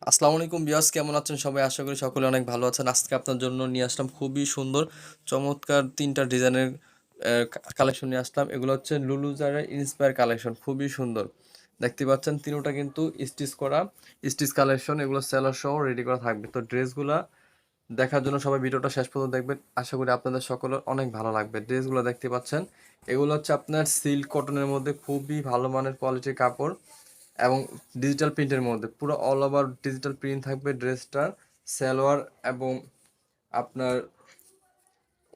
আসসালামু আলাইকুম বিয়াস, কেমন আছেন সবাই? আশা করি সকলে অনেক ভালো আছেন। আজকে আপনার জন্য নিয়ে আসলাম খুবই সুন্দর চমৎকার ৩টা ডিজাইনের কালেকশন নিয়ে আসলাম। এগুলো হচ্ছে লুলুজারের ইন্সপায়ার কালেকশন, খুবই সুন্দর। দেখতে পাচ্ছেন তিনোটা কিন্তু স্টিচ করা স্টিচ কালেকশন, এগুলো সেলার সহ রেডি করা থাকবে। তো ড্রেসগুলা দেখার জন্য সবাই ভিডিওটা শেষ পর্যন্ত দেখবেন, আশা করি আপনাদের সকলের অনেক ভালো লাগবে। ড্রেসগুলো দেখতে পাচ্ছেন, এগুলো হচ্ছে আপনার সিল্ক কটনের মধ্যে খুবই ভালো মানের কোয়ালিটির কাপড় এবং ডিজিটাল প্রিন্টের মধ্যে পুরো অল ওভার ডিজিটাল প্রিন্ট থাকবে ড্রেসটার। সালোয়ার এবং আপনার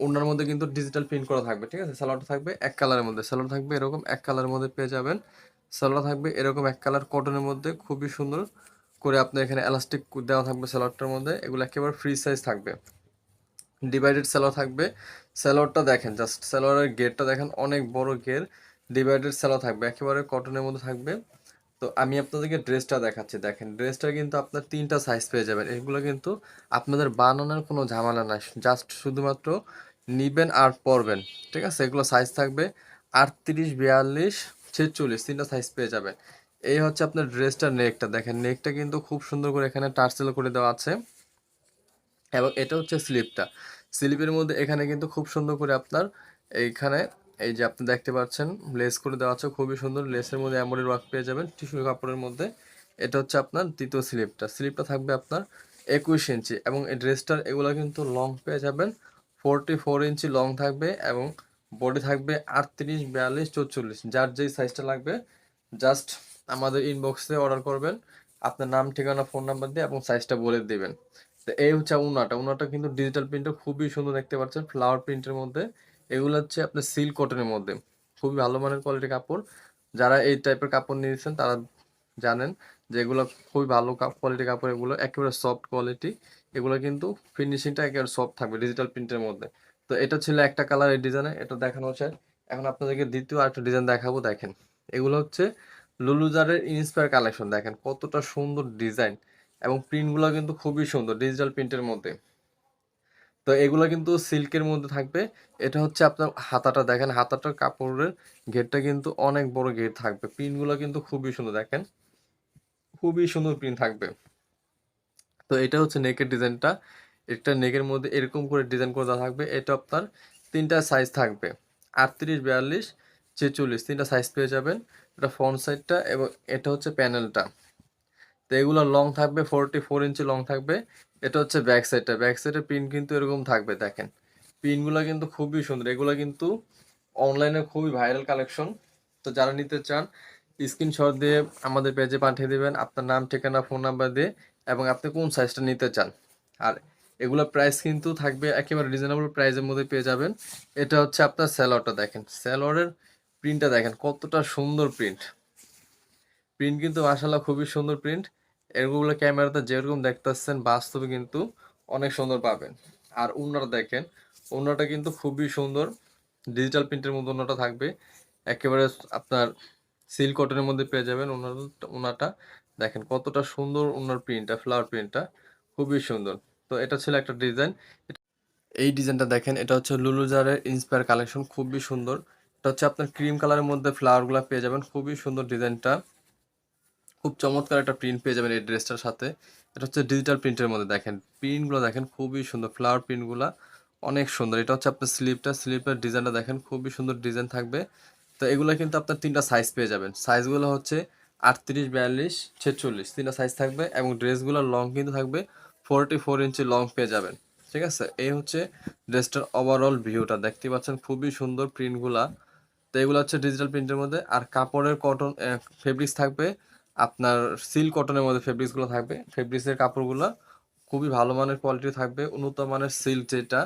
ওড়নার মধ্যে কিন্তু ডিজিটাল প্রিন্ট করা থাকবে, ঠিক আছে। সালোয়ারটা থাকবে এক কালারের মধ্যে, সালোয়ার থাকবে এরকম এক কালারের মধ্যে পেয়ে যাবেন। সালোয়ার থাকবে এরকম এক কালার কটনের মধ্যে, খুবই সুন্দর করে আপনার এখানে এলাস্টিক দেওয়া থাকবে সালোয়ারটার মধ্যে। এগুলো একেবারে ফ্রি সাইজ থাকবে, ডিভাইডেড সালোয়ার থাকবে। সালোয়ারটা দেখেন, জাস্ট সালোয়ারের গেরটা দেখেন, অনেক বড় গের। ডিভাইডেড সালোয়ার থাকবে, একেবারে কটনের মধ্যে থাকবে। তো আমি আপনাদেরকে ড্রেসটা দেখাচ্ছি, দেখেন ড্রেসটা কিন্তু আপনার 3টা সাইজ পেয়ে যাবেন। এগুলো কিন্তু আপনাদের বানানোর কোনো ঝামেলা নাই, জাস্ট শুধুমাত্র নিবেন আর পরবেন, ঠিক আছে। এগুলো সাইজ থাকবে 38, 42, 46, 3টা সাইজ পেয়ে যাবেন। এই হচ্ছে আপনার ড্রেসটার নেকটা, দেখেন নেকটা কিন্তু খুব সুন্দর করে এখানে টার্সেল করে দেওয়া আছে। এবং এটা হচ্ছে স্লিপটা, স্লিপের মধ্যে এখানে কিন্তু খুব সুন্দর করে আপনার এইখানে এই যে আপনি দেখতে পাচ্ছেন লেস করে দেওয়া আছে, খুবই সুন্দর। লেসের মধ্যে এমব্রয়ডারি ওয়ার্ক পেয়ে যাবেন টিস্যু কাপড়ের মধ্যে। এটা হচ্ছে আপনার দ্বিতীয় স্লিপটা, স্লিপটা থাকবে আপনার 21 ইঞ্চি এবং এই ড্রেসটার এগুলো কিন্তু লং পেয়ে যাবেন 44 ইঞ্চি লং থাকবে এবং বডি থাকবে 38, 42, 44, যার যেই সাইজটা লাগবে জাস্ট আমাদের ইনবক্সে অর্ডার করবেন, আপনার নাম ঠিকানা ফোন নাম্বার দিয়ে এবং সাইজটা বলে দিবেন। তো এই হচ্ছে উনাটা কিন্তু ডিজিটাল প্রিন্টটা খুবই সুন্দর, দেখতে পাচ্ছেন ফ্লাওয়ার প্রিন্টের মধ্যে। এগুলো হচ্ছে আপনার সিল্ক কটনের মধ্যে, খুবই ভালো মানের কোয়ালিটির কাপড়। যারা এই টাইপের কাপড় নিয়েছেন তারা জানেন যে এগুলো খুবই ভালো কোয়ালিটির কাপড়, এগুলো একেবারে সফট কোয়ালিটি। এগুলো কিন্তু ফিনিশিংটা একেবারে সফট থাকবে ডিজিটাল প্রিন্টের মধ্যে। তো এটা ছিল একটা কালার এই ডিজাইনে, এটা দেখানো হচ্ছে। এখন আপনাদেরকে দ্বিতীয় আরেকটা ডিজাইন দেখাবো, দেখেন এগুলো হচ্ছে লুলুজারের ইন্সপায়ার কালেকশন। দেখেন কতটা সুন্দর ডিজাইন এবং প্রিন্টগুলো কিন্তু খুবই সুন্দর ডিজিটাল প্রিন্টের মধ্যে। তো এগুলো কিন্তু সিল্কের মধ্যে থাকবে। এটা হচ্ছে আপনার হাতাটা, দেখেন হাতাটার কাপড়ের ঘেরটা কিন্তু অনেক বড় ঘের থাকবে। প্রিন্টগুলো কিন্তু খুবই সুন্দর, দেখেন খুবই সুন্দর প্রিন্ট থাকবে। তো এটা হচ্ছে নেকের ডিজাইনটা, একটা নেকের মধ্যে এরকম করে ডিজাইন করে দেওয়া থাকবে। এটা আপনার 3টা সাইজ থাকবে 38, 42, 46, 3টা সাইজ পেয়ে যাবেন। এটা ফ্রন্ট সাইডটা এবং এটা হচ্ছে প্যানেলটা। তো এগুলো লং থাকবে 44 ইঞ্চি লং থাকবে। এটা হচ্ছে ব্যাক সাইডটা, ব্যাক সাইডের প্রিন্ট কিন্তু এরকম থাকবে, দেখেন প্রিন্টগুলো কিন্তু খুবই সুন্দর। এগুলো কিন্তু অনলাইনে খুবই ভাইরাল কালেকশন। তো যারা নিতে চান স্ক্রিনশট দিয়ে আমাদের পেজে পাঠিয়ে দিবেন আপনার নাম ঠিকানা ফোন নাম্বার দিয়ে এবং আপনি কোন সাইজটা নিতে চান। আর এগুলোর প্রাইস কিন্তু থাকবে একেবারে রিজনেবল প্রাইসের মধ্যে পেয়ে যাবেন। এটা হচ্ছে আপনার স্যালোয়ারটা, দেখেন স্যালোয়ারের প্রিন্টটা দেখেন কতটা সুন্দর প্রিন্ট। প্রিন্ট কিন্তু মাশাআল্লাহ খুবই সুন্দর প্রিন্ট। এগুলো ক্যামেরাতে যেরকম দেখতেছেন বাস্তবে কিন্তু অনেক সুন্দর পাবেন। আর ওড়নাটা দেখেন, ওড়নাটা কিন্তু খুবই সুন্দর ডিজিটাল প্রিন্টের মধ্যে ওড়নাটা থাকবে। একেবারে আপনার সিল্ক কটনের মধ্যে পেয়ে যাবেন ওড়নাটা। দেখেন কতটা সুন্দর ওড়নার প্রিন্টটা, ফ্লাওয়ার প্রিন্টটা খুবই সুন্দর। তো এটা ছিল একটা ডিজাইন। এই ডিজাইনটা দেখেন, এটা হচ্ছে লুলুজারের ইন্সপায়ার কালেকশন, খুবই সুন্দর। এটা হচ্ছে আপনার ক্রিম কালারের মধ্যে ফ্লাওয়ারগুলো পেয়ে যাবেন, খুবই সুন্দর ডিজাইনটা। খুব চমৎকার একটা প্রিন্ট পেয়ে যাবেন এই ড্রেসটার সাথে। এটা হচ্ছে ডিজিটাল প্রিন্টের মধ্যে, দেখেন প্রিন্টগুলো দেখেন খুবই সুন্দর, ফ্লাওয়ার প্রিন্টগুলো অনেক সুন্দর। এটা হচ্ছে আপনার স্লিপটা, স্লিপের ডিজাইনটা দেখেন খুবই সুন্দর ডিজাইন থাকবে। তো এগুলো কিন্তু আপনার 3টা সাইজ পেয়ে যাবেন, সাইজগুলো হচ্ছে 38, 42, 46, 3টা সাইজ থাকবে এবং ড্রেসগুলোর লং কিন্তু থাকবে 44 ইঞ্চি লং পেয়ে যাবেন, ঠিক আছে। এই হচ্ছে ড্রেসটার ওভারঅল ভিউটা, দেখতে পাচ্ছেন খুবই সুন্দর প্রিন্টগুলা। তো এগুলো হচ্ছে ডিজিটাল প্রিন্টের মধ্যে। আর কাপড়ের কটন ফেব্রিক্স থাকবে আপনার সিল্ক কটনের মধ্যে, ফেব্রিক্সগুলো থাকবে ফেব্রিক্সের কাপড়গুলো খুবই ভালো মানের কোয়ালিটি থাকবে, উন্নত মানের সিল্ক যেটা,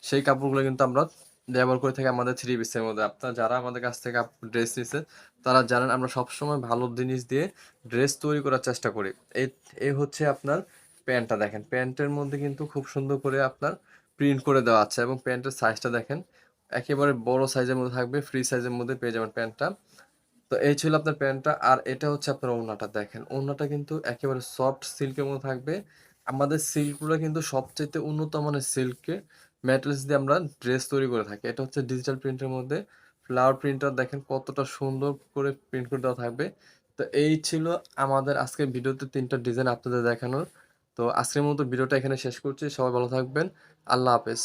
সেই কাপড়গুলো কিন্তু আমরা ব্যবহার করে থাকি আমাদের থ্রি পিসের মধ্যে। আপনারা যারা আমাদের কাছ থেকে ড্রেস নিচ্ছে তারা জানেন আমরা সবসময় ভালো জিনিস দিয়ে ড্রেস তৈরি করার চেষ্টা করি। এই এই হচ্ছে আপনার প্যান্টটা, দেখেন প্যান্টের মধ্যে কিন্তু খুব সুন্দর করে আপনার প্রিন্ট করে দেওয়া আছে এবং প্যান্টের সাইজটা দেখেন একেবারে বড় সাইজের মধ্যে থাকবে, ফ্রি সাইজের মধ্যে পেয়ে যাবেন প্যান্টটা। তো এই ছিল আপনার প্যান্টটা। আর এটা হচ্ছে আপনার ওড়নাটা, দেখেন ওড়নাটা কিন্তু একেবারে সফট সিল্কের মধ্যে থাকবে। আমাদের সিল্কগুলো কিন্তু সবচাইতে উন্নত মানের সিল্কের ম্যাটেরিয়ালস দিয়ে আমরা ড্রেস তৈরি করে থাকি। এটা হচ্ছে ডিজিটাল প্রিন্টের মধ্যে ফ্লাওয়ার প্রিন্টার, দেখেন কতটা সুন্দর করে প্রিন্ট করে দেওয়া থাকবে। তো এই ছিল আমাদের আজকের ভিডিওতে ৩টা ডিজাইন আপনাদের দেখানোর। তো আজকের মতো ভিডিওটা এখানে শেষ করছি। সবাই ভালো থাকবেন। আল্লাহ হাফেজ।